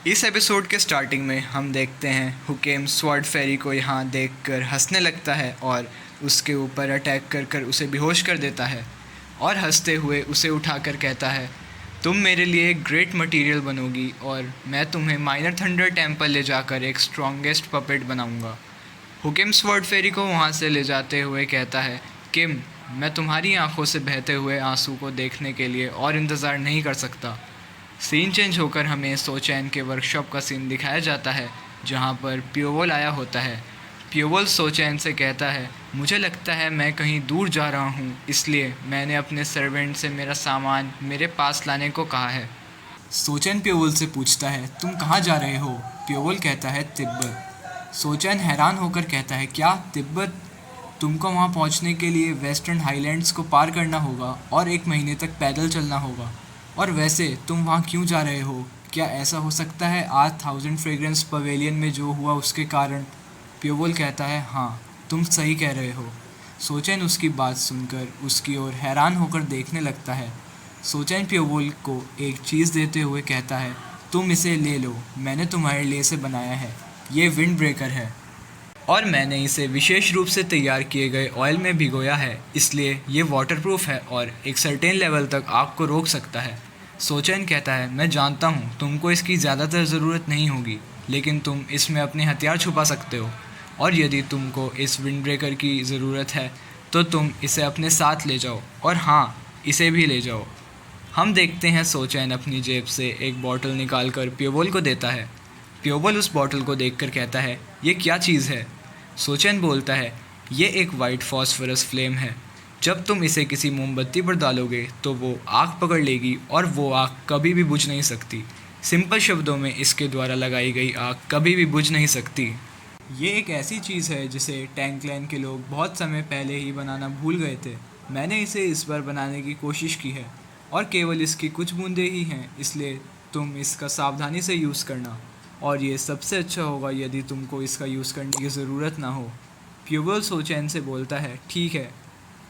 इस एपिसोड के स्टार्टिंग में हम देखते हैं हुकेम स्वॉर्ड फेरी को यहाँ देखकर हंसने लगता है और उसके ऊपर अटैक कर कर उसे बेहोश कर देता है और हंसते हुए उसे उठाकर कहता है, तुम मेरे लिए एक ग्रेट मटेरियल बनोगी और मैं तुम्हें माइनर थंडर टेम्पल ले जाकर एक स्ट्रॉन्गेस्ट पपेट बनाऊंगा। हुकेम स्वॉर्ड फेरी को वहाँ से ले जाते हुए कहता है, किम, मैं तुम्हारी आंखों से बहते हुए आंसू को देखने के लिए और इंतज़ार नहीं कर सकता। सीन चेंज होकर हमें सोचैन के वर्कशॉप का सीन दिखाया जाता है जहाँ पर प्योवल आया होता है। प्योवल सोचैन से कहता है, मुझे लगता है मैं कहीं दूर जा रहा हूँ, इसलिए मैंने अपने सर्वेंट से मेरा सामान मेरे पास लाने को कहा है। सोचैन प्योवल से पूछता है, तुम कहाँ जा रहे हो? प्योवल कहता है, तिब्बत। सोचैन हैरान होकर कहता है, क्या तिब्बत? तुमको वहाँ पहुँचने के लिए वेस्टर्न हाईलैंड्स को पार करना होगा और 1 महीने तक पैदल चलना होगा। और वैसे तुम वहाँ क्यों जा रहे हो? क्या ऐसा हो सकता है आज 1000 फ्रेग्रेंस पवेलियन में जो हुआ उसके कारण? प्योवल कहता है, हाँ, तुम सही कह रहे हो। सोचैन उसकी बात सुनकर उसकी ओर हैरान होकर देखने लगता है। सोचैन प्योवल को एक चीज़ देते हुए कहता है, तुम इसे ले लो, मैंने तुम्हारे लिए इसे बनाया है। ये विंड ब्रेकर है और मैंने इसे विशेष रूप से तैयार किए गए ऑयल में भिगोया है, इसलिए ये वाटरप्रूफ है और एक सर्टेन लेवल तक आग को रोक सकता है। सोचैन कहता है, मैं जानता हूँ तुमको इसकी ज़्यादातर ज़रूरत नहीं होगी, लेकिन तुम इसमें अपने हथियार छुपा सकते हो और यदि तुमको इस विंड ब्रेकर की ज़रूरत है तो तुम इसे अपने साथ ले जाओ, और हाँ, इसे भी ले जाओ। हम देखते हैं सोचैन अपनी जेब से एक बॉटल निकाल कर प्योवल को देता है। प्योवल उस बॉटल को देखकर कहता है, ये क्या चीज़ है? सोचैन बोलता है, ये एक वाइट फॉस्फोरस फ्लेम है। जब तुम इसे किसी मोमबत्ती पर डालोगे तो वो आग पकड़ लेगी और वो आग कभी भी बुझ नहीं सकती। सिंपल शब्दों में, इसके द्वारा लगाई गई आग कभी भी बुझ नहीं सकती। ये एक ऐसी चीज़ है जिसे टैंकलैन के लोग बहुत समय पहले ही बनाना भूल गए थे। मैंने इसे इस बार बनाने की कोशिश की है और केवल इसकी कुछ बूंदें ही हैं, इसलिए तुम इसका सावधानी से यूज़ करना, और ये सबसे अच्छा होगा यदि तुमको इसका यूज़ करने की ज़रूरत ना हो। प्योवल सोचैन से बोलता है, ठीक है,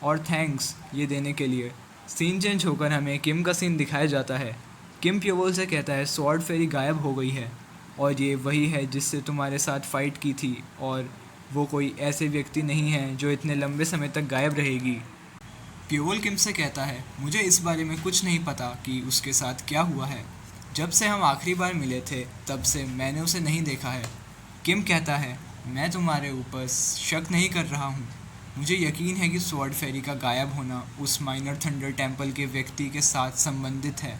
और थैंक्स ये देने के लिए। सीन चेंज होकर हमें किम का सीन दिखाया जाता है। किम प्योवल से कहता है, स्वॉर्ड फेरी गायब हो गई है और ये वही है जिससे तुम्हारे साथ फ़ाइट की थी, और वो कोई ऐसे व्यक्ति नहीं है जो इतने लंबे समय तक गायब रहेगी। प्योवल किम से कहता है, मुझे इस बारे में कुछ नहीं पता कि उसके साथ क्या हुआ है। जब से हम आखिरी बार मिले थे तब से मैंने उसे नहीं देखा है। किम कहता है, मैं तुम्हारे ऊपर शक नहीं कर रहा हूँ। मुझे यकीन है कि स्वॉर्ड फेरी का गायब होना उस माइनर थंडर टेम्पल के व्यक्ति के साथ संबंधित है।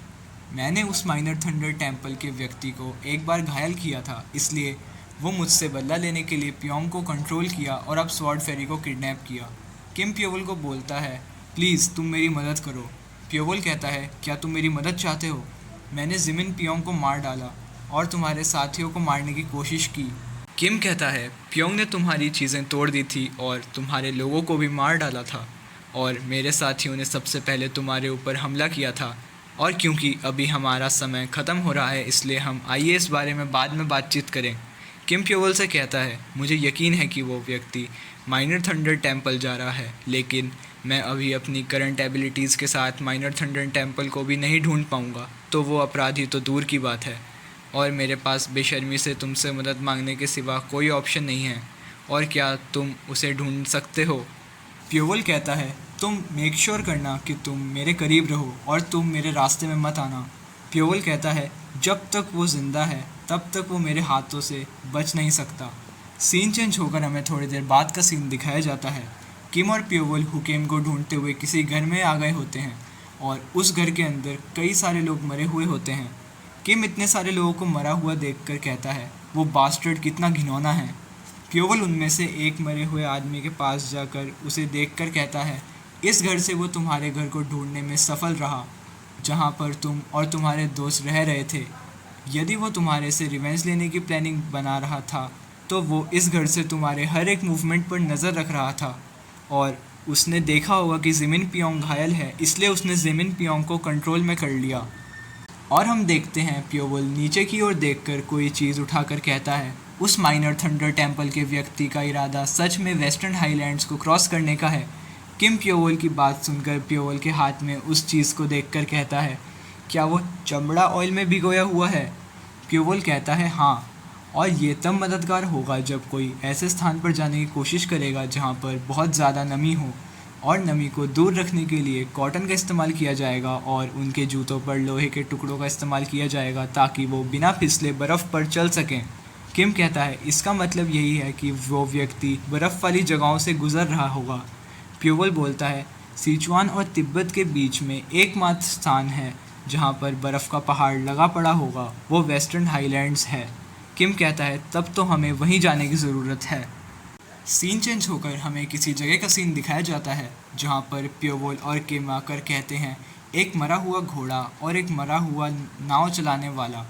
मैंने उस माइनर थंडर टेम्पल के व्यक्ति को एक बार घायल किया था, इसलिए वो मुझसे बदला लेने के लिए प्योंग को कंट्रोल किया और अब स्वॉर्ड फेरी को किडनैप किया। किम प्योवल को बोलता है, प्लीज़ तुम मेरी मदद करो। प्योवल कहता है, क्या तुम मेरी मदद चाहते हो? मैंने जिमिन पियोंग को मार डाला और तुम्हारे साथियों को मारने की कोशिश की। किम कहता है, पियोंग ने तुम्हारी चीज़ें तोड़ दी थी और तुम्हारे लोगों को भी मार डाला था, और मेरे साथियों ने सबसे पहले तुम्हारे ऊपर हमला किया था, और क्योंकि अभी हमारा समय ख़त्म हो रहा है इसलिए हम आइए इस बारे में बाद में बातचीत करें। किम प्योवल से कहता है, मुझे यकीन है कि वो व्यक्ति माइनर थंडर टेम्पल जा रहा है, लेकिन मैं अभी अपनी करंट एबिलिटीज़ के साथ माइनर थंडर टेम्पल को भी नहीं ढूंढ पाऊँगा, तो वो अपराधी तो दूर की बात है, और मेरे पास बेशर्मी से तुमसे मदद मांगने के सिवा कोई ऑप्शन नहीं है। और क्या तुम उसे ढूंढ सकते हो? प्योवल कहता है, तुम मेक श्योर करना कि तुम मेरे करीब रहो और तुम मेरे रास्ते में मत आना। प्योवल कहता है, जब तक वो ज़िंदा है तब तक वो मेरे हाथों से बच नहीं सकता। सीन चेंज होकर हमें थोड़ी देर बाद का सीन दिखाया जाता है। किम और प्योवल हुकेम को ढूंढते हुए किसी घर में आ गए होते हैं और उस घर के अंदर कई सारे लोग मरे हुए होते हैं। किम इतने सारे लोगों को मरा हुआ देखकर कहता है, वो बास्टर्ड कितना घिनौना है। प्योवल उनमें से एक मरे हुए आदमी के पास जाकर उसे देखकर कहता है, इस घर से वो तुम्हारे घर को ढूंढने में सफल रहा जहाँ पर तुम और तुम्हारे दोस्त रह रहे थे। यदि वो तुम्हारे से रिवेंज लेने की प्लानिंग बना रहा था तो वो इस घर से तुम्हारे हर एक मूवमेंट पर नज़र रख रहा था, और उसने देखा होगा कि जिमिन पियोंग घायल है, इसलिए उसने जिमिन पियोंग को कंट्रोल में कर लिया। और हम देखते हैं प्योवल नीचे की ओर देखकर कोई चीज़ उठाकर कहता है, उस माइनर थंडर टेम्पल के व्यक्ति का इरादा सच में वेस्टर्न हाईलैंड्स को क्रॉस करने का है। किम प्योवल की बात सुनकर प्योवल के हाथ में उस चीज़ को देखकर कहता है, क्या वो चमड़ा ऑयल में भिगोया हुआ है? प्योवल कहता है हाँ, और ये तब मददगार होगा जब कोई ऐसे स्थान पर जाने की कोशिश करेगा जहाँ पर बहुत ज़्यादा नमी हो, और नमी को दूर रखने के लिए कॉटन का इस्तेमाल किया जाएगा और उनके जूतों पर लोहे के टुकड़ों का इस्तेमाल किया जाएगा ताकि वो बिना फिसले बर्फ़ पर चल सकें। किम कहता है इसका मतलब यही है कि वो व्यक्ति बर्फ़ वाली जगहों से गुजर रहा होगा। प्योवल बोलता है सिचुआन और तिब्बत के बीच में एकमात्र स्थान है जहाँ पर बर्फ़ का पहाड़ लगा पड़ा होगा, वो वेस्टर्न हाईलैंड्स है। किम कहता है तब तो हमें वहीं जाने की ज़रूरत है। सीन चेंज होकर हमें किसी जगह का सीन दिखाया जाता है जहाँ पर प्योवल और किम आकर कहते हैं एक मरा हुआ घोड़ा और एक मरा हुआ नाव चलाने वाला।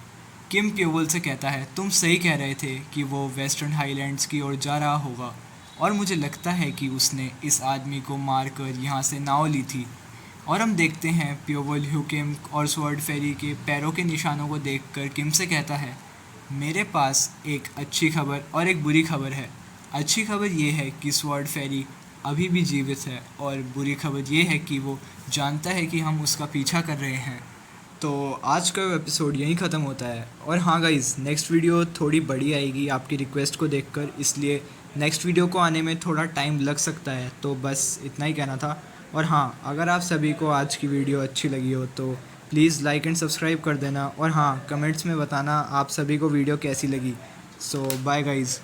किम प्योवल से कहता है तुम सही कह रहे थे कि वो वेस्टर्न हाईलैंड्स की ओर जा रहा होगा, और मुझे लगता है कि उसने इस आदमी को मार कर यहाँ से नाव ली थी। और हम देखते हैं प्योवल ह्यूकिम और स्वॉर्ड फेरी के पैरों के निशानों को देखकर किम से कहता है मेरे पास एक अच्छी खबर और एक बुरी खबर है। अच्छी खबर ये है कि स्वॉर्ड फेरी अभी भी जीवित है, और बुरी खबर ये है कि वो जानता है कि हम उसका पीछा कर रहे हैं। तो आज का एपिसोड यहीं ख़त्म होता है। और हाँ गाइज़, नेक्स्ट वीडियो थोड़ी बड़ी आएगी आपकी रिक्वेस्ट को देखकर, इसलिए नेक्स्ट वीडियो को आने में थोड़ा टाइम लग सकता है। तो बस इतना ही कहना था। और हाँ, अगर आप सभी को आज की वीडियो अच्छी लगी हो तो प्लीज़ लाइक एंड सब्सक्राइब कर देना। और हाँ, कमेंट्स में बताना आप सभी को वीडियो कैसी लगी। सो बाय गाइज़।